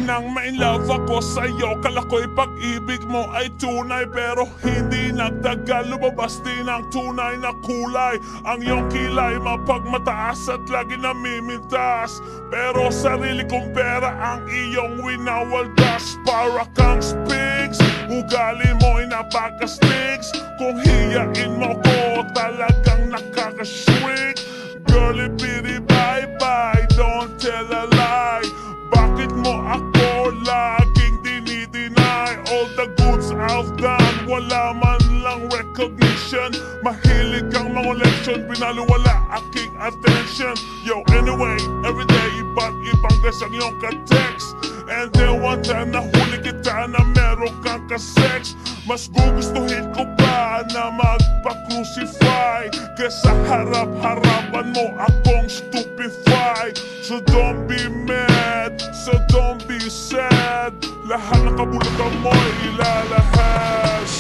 Nang ma-inlove ako sa'yo, kala ko'y pag-ibig mo ay tunay, pero hindi nagtagal, lumabas din ang tunay na kulay. Ang iyong kilay mapagmataas at lagi namimintas, pero sarili kong pera ang iyong winawaldas. Para kang Spigs, ugali mo'y napaka-Stigs. Kung hiyain mo ko, talagang nakaka-shrink. Girlie bitty bye-bye, don't tell a lie. Bakit mo ako laging dinideny? All the goods I've done, wala man lang recognition. Mahilig kang mangoleksyon, pinaliwala aking attention. Yo, anyway, everyday, ba't ibang guys ang iyong ka-text? And then one time nahuli kita na meron kang ka-sex. Mas gugustuhin ko pa na magpa-crucify kesa harap-harapan mo akong stupefy. So don't be mad, so don't be sad. Lahat ng kabulukan mo'y ilalahas.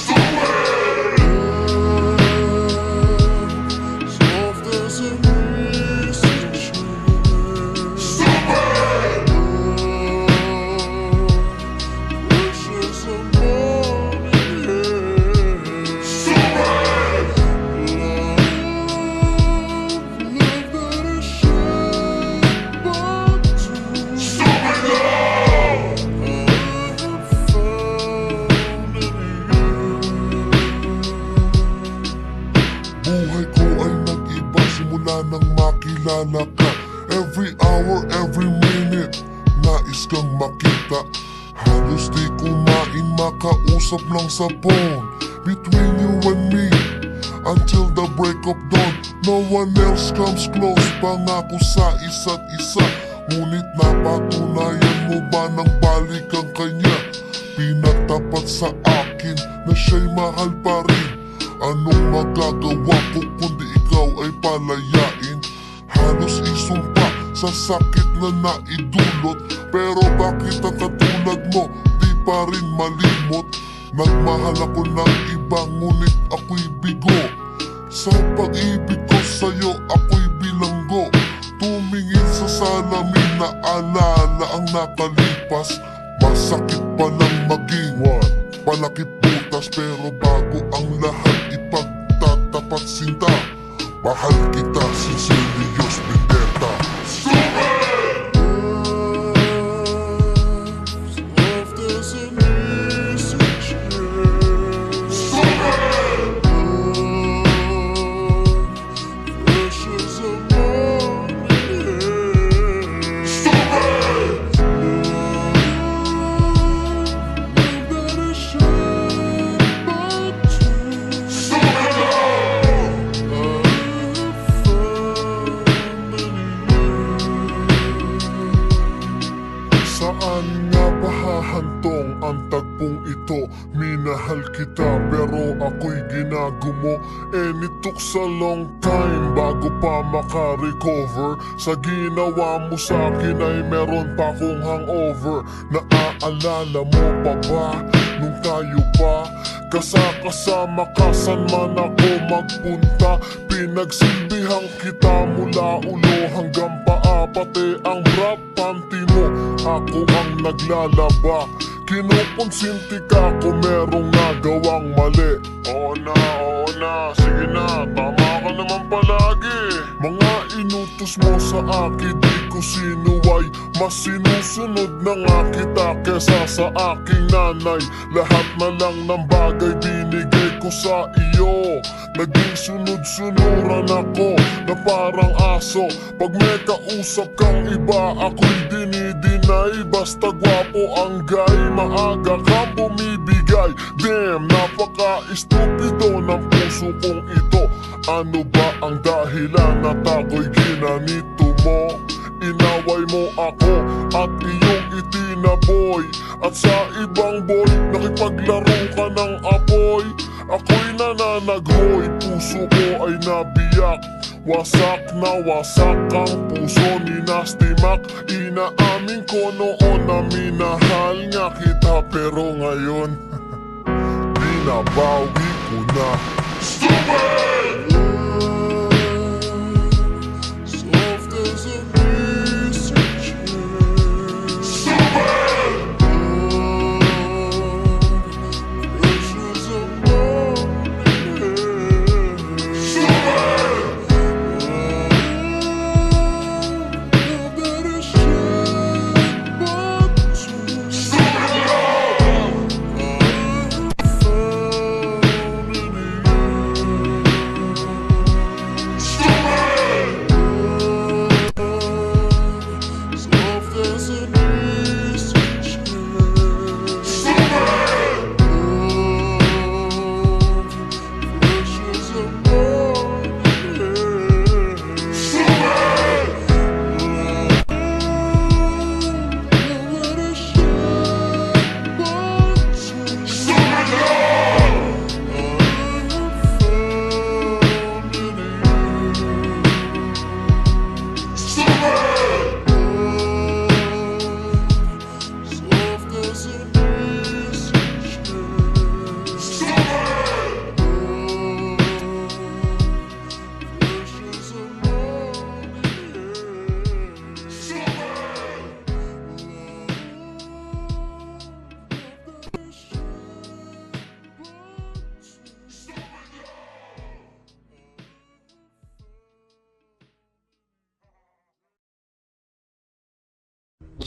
Buhay ko ay nag-iba simula nang makilala ka. Every hour, every minute, nais kang makita. Halos di kumain, makausap lang sa phone. Between you and me, until the break of dawn. No one else comes close, pangako sa isa't isa. Ngunit napatunayan mo ba ng balik ang kanya? Pinatapat sa akin na siya'y mahal pa rin. Anong magagawa ko kundi ikaw ay palayain? Halos isumpa sa sakit na naidulot, pero bakit ang katulad mo di pa rin malimot? Nagmahal ako ng iba ngunit ako'y bigo. Sa pag-ibig ko sa'yo ako'y bilanggo. Tumingin sa salamin na alala ang nakalipas. Masakit palang maging palakip butas, pero bago ang lahat ipagtatapat sinta. Mahal kita, sincerely, Diyos Vendetta. Saan nga ba hahantong ang tagpong ito? Minahal kita pero ako'y ginagumo. And it took a long time bago pa makarecover. Sa ginawa mo sa'kin ay meron pa akong hangover. Naaalala mo pa ba nung tayo pa kasama ka? San man ako magpunta, pinagsilbihan kita mula ulo hanggang paa. Pati ang bra panty mo, ako ang naglalaba. Kinukonsinti ka kung merong nagawang mali. Oo na, sige na, tama ka naman palagi. Mga inutos mo sa akin, di ko sinuway. Mas sinusunod na nga kita kesa sa aking nanay. Lahat na lang ng bagay binigay ko sa iyo. Naging sunod-sunuran ako na parang aso. Pag may kausap kang iba, ako'y dinidinay. Basta gwapo ang guy, maaga kang bumibigay. Damn, napaka-estupido ng puso kong ito. Ano ba ang dahilan at ako'y ginanito mo? Inaway mo ako at iyong itinaboy. At sa ibang boy, nakipaglaro ka ng apoy. Ako'y nananaghoy, puso ko ay nabiyak. Wasak na wasak ang puso ni Nasty Mac. Inaamin ko noon na minahal nga kita, pero ngayon binabawi ko na. Stupid! Soft as a breeze. Stupid!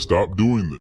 Stop doing this.